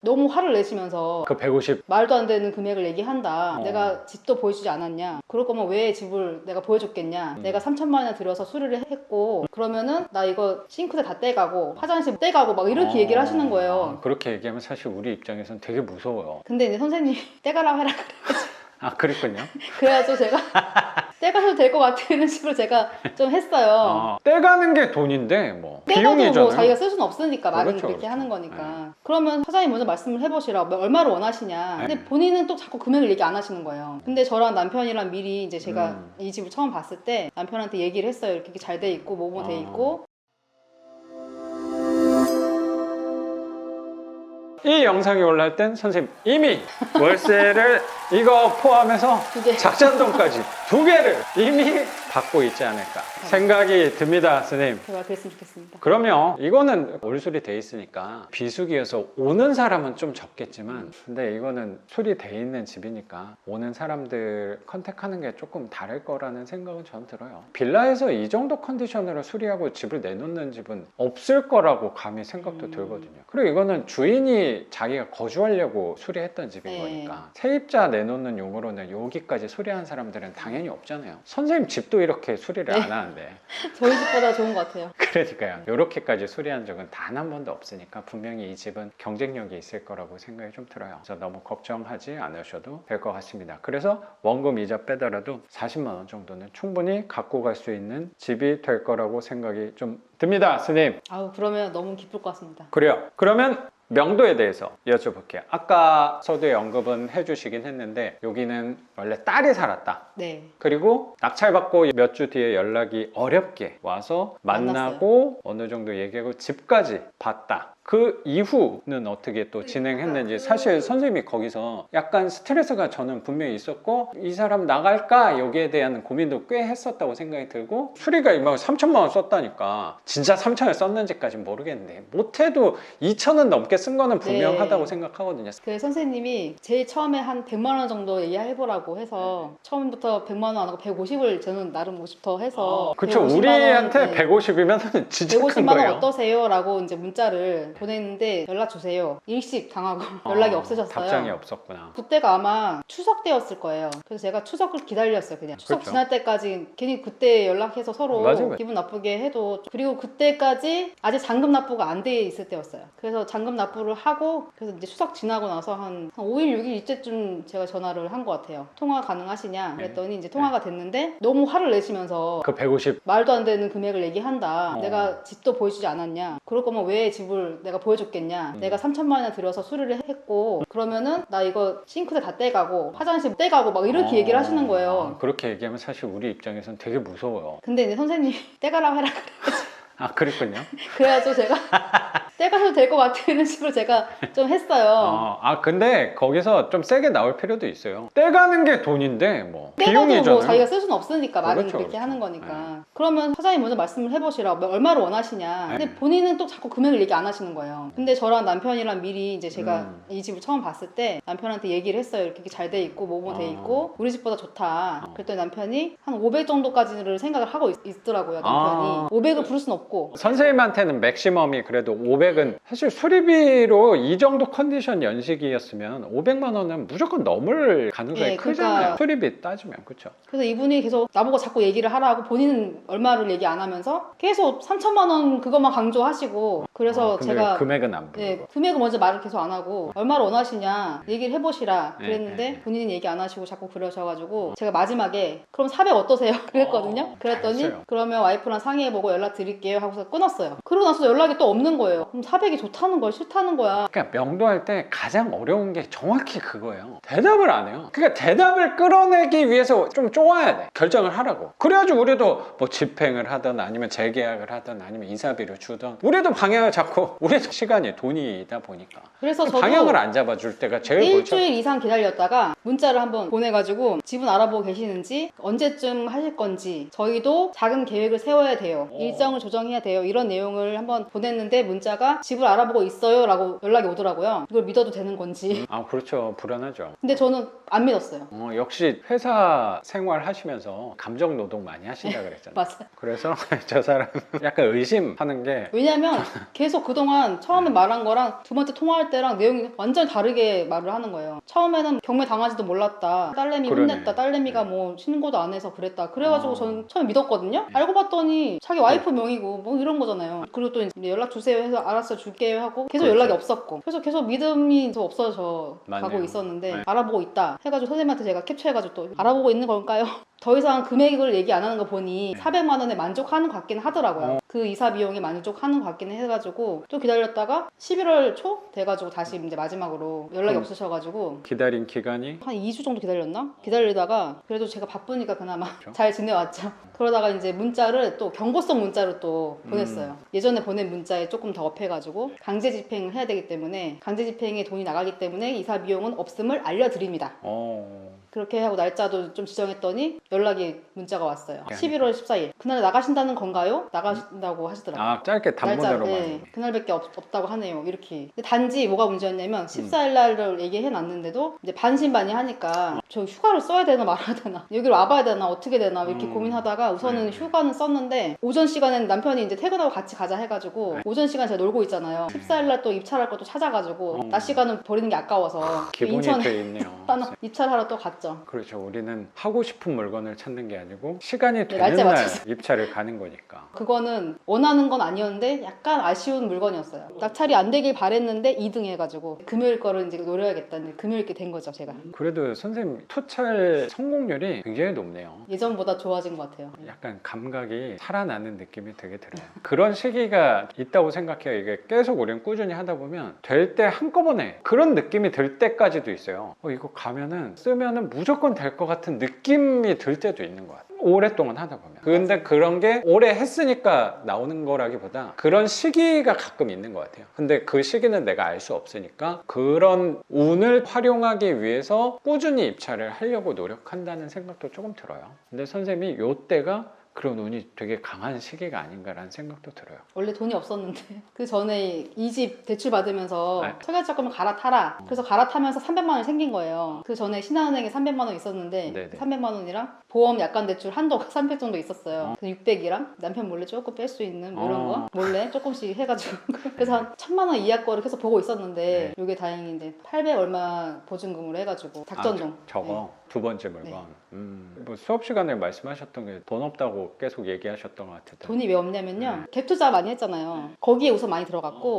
너무 화를 내시면서 그 150 말도 안 되는 금액을 얘기한다. 어. 내가 집도 보여주지 않았냐. 그럴 거면 왜 집을 내가 보여줬겠냐. 내가 3천만 원이나 들여서 수리를 했고 그러면은 나 이거 싱크대 다 떼가고 화장실 떼가고 막 이렇게 얘기를 하시는 거예요. 그렇게 얘기하면 사실 우리 입장에서는 되게 무서워요. 근데 이제 선생님이 떼가라고 해라 그래가지고 아, 그랬군요. 그래가지고 제가 떼가셔도 될 것 같아 이런 식으로 제가 좀 했어요. 떼가는 게 돈인데 뭐 떼가도 비용이잖아요. 뭐 자기가 쓸 수는 없으니까 말을 그렇죠, 그렇게 그렇죠. 하는 거니까. 그러면 사장님 먼저 말씀을 해보시라. 얼마를 원하시냐. 근데 네. 본인은 또 자꾸 금액을 얘기 안 하시는 거예요. 근데 저랑 남편이랑 미리 이제 제가 음. 이 집을 처음 봤을 때 남편한테 얘기를 했어요. 이렇게 잘 돼 있고 뭐뭐 돼 있고. 이 영상이 올라올 땐 선생님 이미 월세를 이거 포함해서 이게 작전돈까지 2개를 이미 받고 있지 않을까 생각이 듭니다, 선생님. 제가 그랬으면 좋겠습니다. 그러면 이거는 올수리 돼 있으니까 비수기여서 오는 사람은 좀 적겠지만 근데 이거는 수리돼 있는 집이니까 오는 사람들 컨택하는 게 조금 다를 거라는 생각은 저는 들어요. 빌라에서 이 정도 컨디션으로 수리하고 집을 내놓는 집은 없을 거라고 감히 생각도 들거든요. 그리고 이거는 주인이 자기가 거주하려고 수리했던 집인 네. 거니까 세입자 내놓는 용으로는 여기까지 수리한 사람들은 당연히 없잖아요. 선생님 집도 이렇게 수리를 안 하는데 저희 집보다 좋은 것 같아요. 그러니까요. 이렇게까지 수리한 적은 단 한 번도 없으니까 분명히 이 집은 경쟁력이 있을 거라고 생각이 좀 들어요. 그래서 너무 걱정하지 않으셔도 될 것 같습니다. 그래서 원금 이자 빼더라도 40만 원 정도는 충분히 갖고 갈 수 있는 집이 될 거라고 생각이 좀 듭니다, 스님. 아우 그러면 너무 기쁠 것 같습니다. 그래요. 그러면 명도에 대해서 여쭤볼게요. 아까 서두에 언급은 해주시긴 했는데 여기는 원래 딸이 살았다. 네. 그리고 낙찰받고 몇 주 뒤에 연락이 어렵게 와서 만나고 어느 정도 얘기하고 집까지 봤다. 그 이후는 어떻게 또 진행했는지 사실 선생님이 거기서 약간 스트레스가 저는 분명히 있었고 이 사람 나갈까 여기에 대한 고민도 꽤 했었다고 생각이 들고 수리가 이만 3천만 원 썼다니까 진짜 3천을 썼는지까지는 모르겠는데 못해도 2천은 넘게 쓴 거는 분명하다고 네. 생각하거든요. 그 선생님이 제일 처음에 한 100만 원 정도 얘기해보라고 해서 처음부터 100만 원 안 하고 150을 저는 나름 50더 해서 그쵸. 150만 우리한테 원, 네. 150이면 진짜 큰 150만 원 거예요. 어떠세요? 라고 이제 문자를 보냈는데 연락 주세요. 일식 당하고 연락이 없으셨어요. 답장이 없었구나. 그때가 아마 추석 때였을 거예요. 그래서 제가 추석을 기다렸어요. 그냥 추석 그렇죠. 지날 때까지 괜히 그때 연락해서 서로 맞아요. 기분 나쁘게 해도 그리고 그때까지 아직 잔금 납부가 안 돼 있을 때였어요. 그래서 잔금 납부를 하고 그래서 이제 추석 지나고 나서 한 5일 6일 이때쯤 제가 전화를 한 것 같아요. 통화 가능하시냐 그랬더니 이제 통화가 됐는데 너무 화를 내시면서 그 150 말도 안 되는 금액을 얘기한다. 어. 내가 집도 보여주지 않았냐. 그럴 거면 왜 집을 내가 보여줬겠냐. 내가 3천만 원이나 들여서 수리를 했고 그러면은 나 이거 싱크대 다 떼가고 화장실 떼가고 막 이렇게 얘기를 하시는 거예요. 그렇게 얘기하면 사실 우리 입장에서는 되게 무서워요. 근데 이제 선생님이 떼가라고 해라 그래가지고 아, 그랬군요. 그래가지고 제가 떼가셔도 될 것 같아 이런 식으로 제가 좀 했어요. 근데 거기서 좀 세게 나올 필요도 있어요. 떼가는 게 돈인데 뭐 떼가도 비용이잖아요. 뭐 자기가 쓸 수는 없으니까 말을 그렇죠, 그렇게 그렇죠. 하는 거니까. 그러면 사장님 먼저 말씀을 해보시라. 얼마를 원하시냐. 근데 네. 본인은 또 자꾸 금액을 얘기 안 하시는 거예요. 근데 저랑 남편이랑 미리 이제 제가 이 집을 처음 봤을 때 남편한테 얘기를 했어요. 이렇게 잘 돼 있고 뭐뭐 돼 있고 우리 집보다 좋다. 그랬더니 남편이 한 500 정도까지를 생각을 하고 있더라고요. 남편이 500을 부를 수는 없고. 선생님한테는 맥시멈이 그래도 500은 사실 수리비로 이 정도 컨디션 연식이었으면 500만 원은 무조건 넘을 가능성이 예, 크잖아요. 그러니까 수리비 따지면. 그렇죠. 그래서 이분이 계속 나보고 자꾸 얘기를 하라고 본인은 얼마를 얘기 안 하면서 계속 3천만 원 그것만 강조하시고 그래서 근데 제가 금액은 안 부르고. 네, 금액을 먼저 말을 계속 안 하고 얼마를 원하시냐 얘기를 해보시라 네, 그랬는데 네. 본인은 얘기 안 하시고 자꾸 그러셔가지고 제가 마지막에 그럼 400 어떠세요? 그랬거든요. 그랬더니 잘했어요. 그러면 와이프랑 상의해보고 연락 드릴게요 하고서 끊었어요. 그러고 나서 연락이 또 없는 거예요. 그럼 400이 좋다는 거야 싫다는 거야. 그러니까 명도할 때 가장 어려운 게 정확히 그거예요. 대답을 안 해요. 그러니까 대답을 끌어내기 위해서 좀 쪼아야 돼. 결정을 하라고. 그래가지고 우리도 뭐 집행을 하든 아니면 재계약을 하든 아니면 이사비를 주든 우리도 방향을 잡고 우리도 시간이 돈이다 보니까 그래서 저도 방향을 안 잡아줄 때가 제일 골치 일주일 이상 기다렸다가 문자를 한번 보내가지고 집은 알아보고 계시는지 언제쯤 하실 건지 저희도 자금 계획을 세워야 돼요. 일정을 조정해야 돼요. 이런 내용을 한번 보냈는데 문자가 기다리다가 집을 알아보고 있어요 라고 연락이 오더라고요. 이걸 믿어도 되는 건지. 아 그렇죠. 불안하죠. 근데 저는 안 믿었어요. 역시 회사 생활 하시면서 감정 노동 많이 하신다 그랬잖아요. 맞아요. 그래서 저 사람 약간 의심하는 게 왜냐면 계속 그동안 처음에 말한 거랑 두 번째 통화할 때랑 내용이 완전 다르게 말을 하는 거예요. 처음에는 경매 당하지도 몰랐다. 딸내미 그러네. 혼냈다. 딸내미가 네. 뭐 신고도 안 해서 그랬다. 그래가지고 아. 저는 처음에 믿었거든요. 알고 봤더니 자기 와이프 명의고 뭐 이런 거잖아요. 그리고 또 이제 연락 주세요 해서 알았어 줄게요 하고 계속 그렇죠. 연락이 없었고 그래서 계속 믿음이 더 없어져 가고 맞네요. 있었는데 네. 알아보고 있다 해가지고 선생님한테 제가 캡처해가지고 또 알아보고 있는 걸까요? 더 이상 금액을 얘기 안 하는 거 보니 400만 원에 만족하는 것 같긴 하더라고요. 그 이사 비용에 만족하는 것 같긴 해가지고 또 기다렸다가 11월 초 돼가지고 다시 이제 마지막으로 연락이 없으셔가지고 기다린 기간이 한 2주 정도 기다렸나? 기다리다가 그래도 제가 바쁘니까 그나마 그렇죠. 잘 지내왔죠. 그러다가 이제 문자를 또 경고성 문자로 또 보냈어요. 예전에 보낸 문자에 조금 더 업해가지고 강제 집행을 해야 되기 때문에 강제 집행에 돈이 나가기 때문에 이사 비용은 없음을 알려드립니다. 그렇게 하고 날짜도 좀 지정했더니 연락이 문자가 왔어요. 11월 14일. 그날 나가신다는 건가요? 나가신다고 하시더라고요. 아 짧게 단문으로만. 네, 그날밖에 없다고 하네요. 이렇게. 근데 단지 뭐가 문제였냐면 14일 날을 얘기해 놨는데도 이제 반신반의하니까 저 휴가를 써야 되나 말아야 되나 여기로 와봐야 되나 어떻게 되나 이렇게 고민하다가 우선은 휴가는 썼는데 오전 시간에는 남편이 이제 퇴근하고 같이 가자 해가지고 오전 시간 제가 놀고 있잖아요. 14일 날 또 입찰할 것도 찾아가지고 낮 시간은 버리는 게 아까워서 기본이 인천에 돼 있네요. 입찰하러 또 갔죠. 그렇죠. 우리는 하고 싶은 물건을 찾는 게 아니고 시간이 되는 날짜 날 맞춰서. 입찰을 가는 거니까. 그거는 원하는 건 아니었는데 약간 아쉬운 물건이었어요. 낙찰이 안 되길 바랬는데 2등 해가지고 금요일 거를 이제 노려야겠다. 금요일 게 된 거죠, 제가. 그래도 선생님 투찰 성공률이 굉장히 높네요. 예전보다 좋아진 것 같아요. 약간 감각이 살아나는 느낌이 되게 들어요. 그런 시기가 있다고 생각해요. 이게 계속 우리는 꾸준히 하다 보면 될 때 한꺼번에 그런 느낌이 들 때까지도 있어요. 이거 가면은 쓰면은 무조건 될 것 같은 느낌이 들 때도 있는 것 같아요. 오랫동안 하다 보면. 근데 그런 게 오래 했으니까 나오는 거라기보다 그런 시기가 가끔 있는 것 같아요. 근데 그 시기는 내가 알 수 없으니까 그런 운을 활용하기 위해서 꾸준히 입찰을 하려고 노력한다는 생각도 조금 들어요. 근데 선생님이 요때가 그런 운이 되게 강한 시기가 아닌가라는 생각도 들어요. 원래 돈이 없었는데 그 전에 이 집 대출 받으면서 네. 청약자금을 갈아타라. 그래서 갈아타면서 300만 원이 생긴 거예요. 그 전에 신한은행에 300만 원 있었는데 네네. 300만 원이랑 보험 약관 대출 한도가 300 정도 있었어요. 그 600이랑 남편 몰래 조금 뺄 수 있는 뭐 이런 거 몰래 조금씩 해가지고 그래서 한 1000만 원 이하 거를 계속 보고 있었는데 이게 다행히 이제 800 얼마 보증금으로 해가지고 닭전동. 저거 두 번째 물건. 뭐 수업 시간에 말씀하셨던 게 돈 없다고 계속 얘기하셨던 것 같은데. 돈이 왜 없냐면요. 갭 투자 많이 했잖아요. 거기에 우선 많이 들어갔고